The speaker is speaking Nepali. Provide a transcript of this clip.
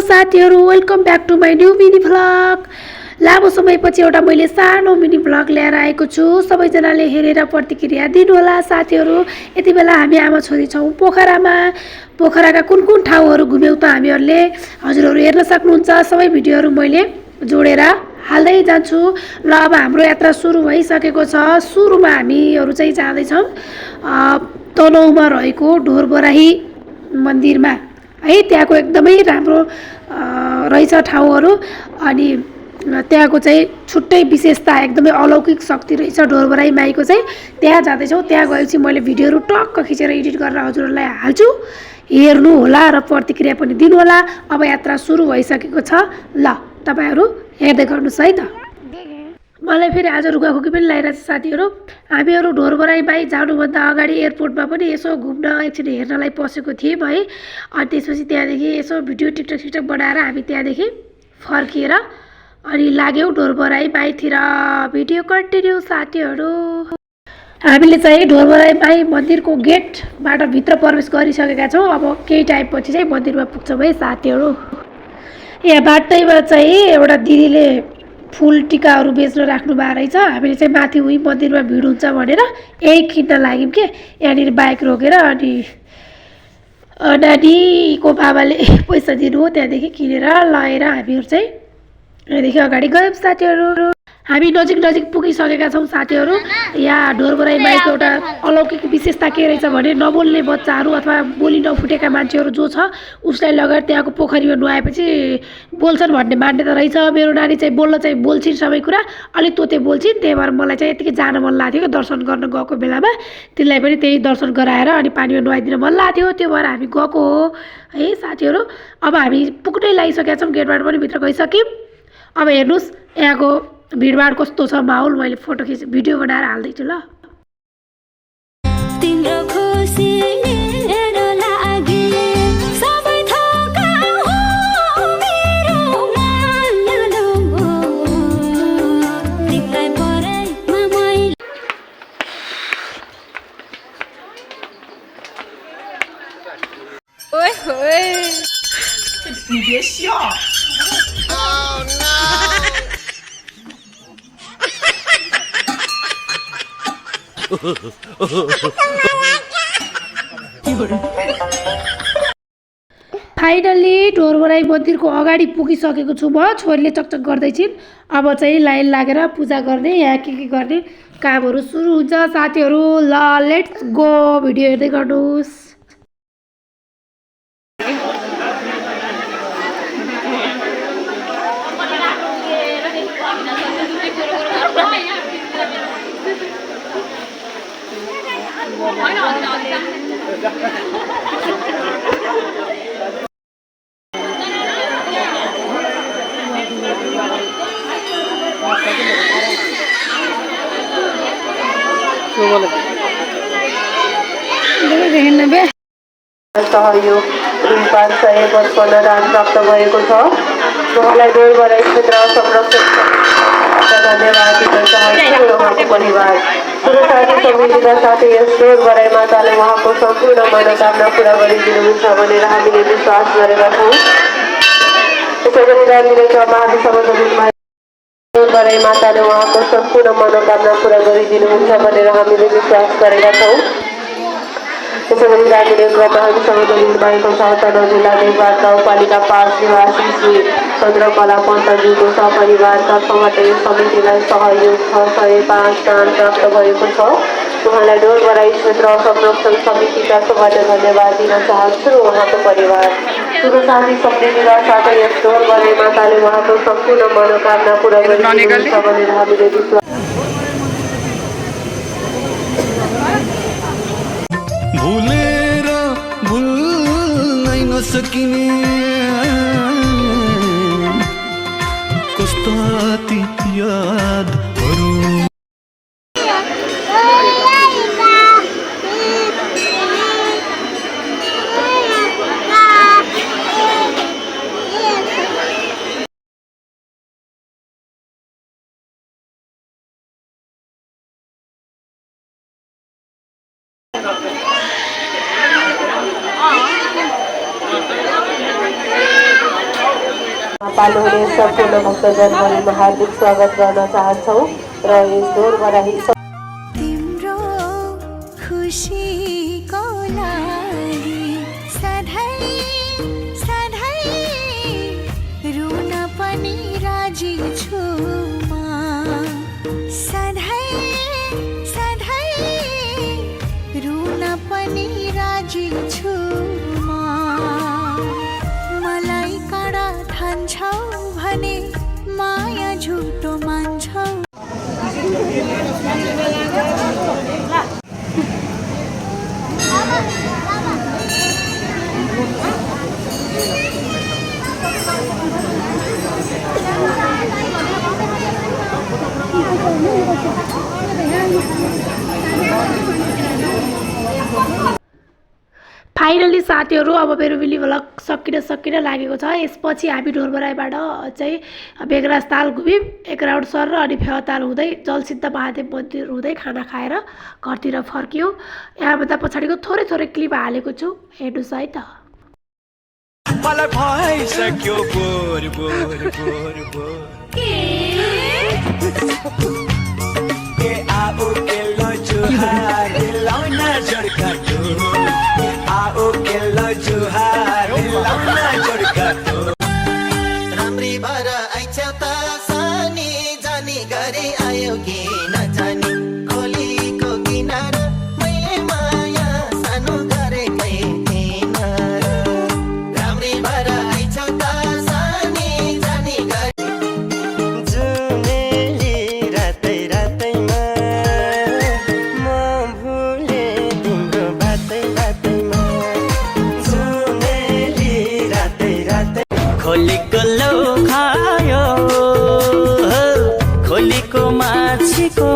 साथीहरु, welcome back to my new mini vlog. लामो समयपछि एउटा मैले सानो मिनी भ्लग ल्याएर आएको छु। सबैजनाले हेरेर प्रतिक्रिया दिनुहोला साथीहरु। यति बेला हामी आमा छोरी छौं पोखरामा। पोखराका कुन कुन ठाउँहरु घुम्यौ त हामीहरुले हजुरहरु हेर्न सक्नुहुन्छ। सबै भिडियोहरु मैले जोडेर हाल्दै जान्छु। ल अब हाम्रो यात्रा सुरु भइसकेको छ। सुरुमा हामीहरु चाहिँ जाँदै छौं तनहुँमा रहेको ढोरबराही मन्दिरमा है। त्यहाँको एकदमै राम्रो रहेछ ठाउँहरु अनि त्यहाँको चाहिँ छुट्टै विशेषता एकदमै अलौकिक शक्ति रहेछ ढोरबराही माईको चाहिँ। त्यहाँ जाँदैछौँ। त्यहाँ गएपछि मैले भिडियोहरु टक्क खिचेर एडिट गरेर हजुरहरुलाई हाल्छु। हेर्नु होला र प्रतिक्रिया पनि दिनु होला। अब यात्रा सुरु भइसकेको छ। ल तपाईहरु हेर्दै गर्नुस् है त। मलाई फेरि आज रुगाखोकी पनि लागिरहेछ साथीहरु। हामीहरु ढोरबराही माई जानुभन्दा अगाडि एयरपोर्टमा पनि यसो घुम्न एकछिन हेर्नलाई पसेको थियौँ है। अनि त्यसपछि त्यहाँदेखि यसो भिडियो टिकटक बनाएर हामी त्यहाँदेखि फर्किएर अनि लाग्यौं ढोरबराही माईतिर। भिडियो कन्टिन्यू साथीहरु। हामीले चाहिँ ढोरबराही माई मन्दिरको गेटबाट भित्र प्रवेश गरिसकेका छौं। अब केही टाइमपछि चाहिँ मन्दिरमा पुग्छौं है साथीहरु। यहाँ बाटैमा चाहिँ एउटा दिदीले फुल टिकाहरु बेच्न राख्नु भएको रहेछ। हामीले चाहिँ माथि उही मन्दिरमा भिड हुन्छ भनेर यही किन्न लाग्यौं के। यहाँनिर बाइक रोकेर अनि नानीको बाबाले पैसा दिनु हो। त्यहाँदेखि किनेर लगेर हामीहरु चाहिँ यहाँदेखि अगाडि गयौं साथीहरु। हामी नजिक पुगिसकेका छौं साथीहरु। यहाँ ढोरबराही माईको एउटा अलौकिक विशेषता के रहेछ भने नबोल्ने बच्चाहरु अथवा बोली नफुटेका मान्छेहरु जो छ उसलाई लगेर त्यहाँको पोखरीमा नुहाएपछि बोल्छन् भन्ने मान्यता रहेछ। मेरो नानी चाहिँ बोल्छिन् सबै कुरा, अलि तोते बोल्छिन्। त्यही भएर मलाई चाहिँ यतिकै जान मन लाग्थ्यो के दर्शन गर्न गएको बेलामा। तिनलाई पनि त्यही दर्शन गराएर अनि पानीमा नुहाइदिन मन लाग्थ्यो। त्यो भएर हामी गएको हो है साथीहरु। अब हामी पुग्नै लागिसकेका छौं। गेटबाट पनि भित्र गइसक्यौं। अब हेर्नुस् यहाँको भिडभाड कस्तो छ माहौल। मैले फोटो खिच भिडियो बनाएर हाल्दै छु ल। ओए होए 你别笑。फाइनली ढोरबराही मन्दिरको अगाडि पुगिसकेको छु म। छोरीले चकचक गर्दै छिन्। अब चाहिँ लाइन लागेर पूजा गर्ने यहाँ के गर्ने कामहरु सुरु हुन्छ साथीहरु। ल लेट्स गो। भिडियो हेर्दै गर्नुस्। सहयोग रूपमा 155 दान प्राप्त भएको छ। उहाँलाई ढोरबराही क्षेत्र संरक्षण धन्यवाद दिन चाहन्छु उहाँको परिवार सुरक्षाको समितिका साथै यस ढोरबराही माताले उहाँको सम्पूर्ण मनोकामना पूरा गरिदिनुहुन्छ भनेर हामीले विश्वास गरेका छौँ। त्यसै गरेर हामीले महादेशमा ढोरबराही माताले उहाँको सम्पूर्ण मनोकामना पूरा गरिदिनुहुन्छ भनेर हामीले विश्वास गरेका छौँ। त्यसै गरी हामीले ग्रामहरूसँग जडित भएको छ। तनहुँ जिल्ला देवघाट गाउँपालिका 5 निवासी श्री चन्द्रकला पन्तज्यूको सपरिवार तर्फबाट यस समितिलाई सहयोग 605 दान प्राप्त भएको छ। उहाँलाई ढोरबराही क्षेत्र संरक्षण समितिका तर्फबाट धन्यवाद दिन चाहन्छु उहाँको परिवार सुरु शान्ति समृद्धि र साथै यस ढोरबराही माताले उहाँको सम्पूर्ण मनोकामना पूरा गरिदिनुहुन्छ भनेर हामीले विश्वास भुलेर भुल्नै नसकिने कस्तो ती यादहरू पाल्नुहुने सम्पूर्ण भक्तजनहरूमा हार्दिक स्वागत गर्न चाहन्छौँ र यस डोर बराही तिम्रो खुसीको लागि सधैँ सधैँ रुन पनि राजी छु म सधैँ सधैँ रुन पनि राजी छु म मलाई कडा ठान्छौ भने माया झुटो मान्छौ फाइनली साथीहरू अब मेरो मिनी भ्लग सकिन लागेको छ। यसपछि हामी ढोरबराईबाट चाहिँ बेगराज ताल घुम्यौँ, एक राउन्ड सर अनि फेवाताल हुँदै जलसिद्ध महादेव मन्दिर हुँदै खाना खाएर घरतिर फर्क्यौँ। यहाँभन्दा पछाडिको थोरै थोरै क्लिप हालेको छु, हेर्नुहोस् है त। मलाई भइसक्यो बोर बोर बोर बोर के आओ के लो जुहार लाउना जड्का आओ के लो जुहार लाउना जड्का राम्री भएर आइछौ त सानी जानी गरी आयो कि नजानी खोलीको किनारा मैले माया सानो गरेकै थिइन राम्री भएर आइछौ त सानी जानी गरी जुनेली रातै रातैमा म भुले तिम्रो बातै बातैमा जुनेली रातै रातै खोलीको लौ खायो खोलीको माछीको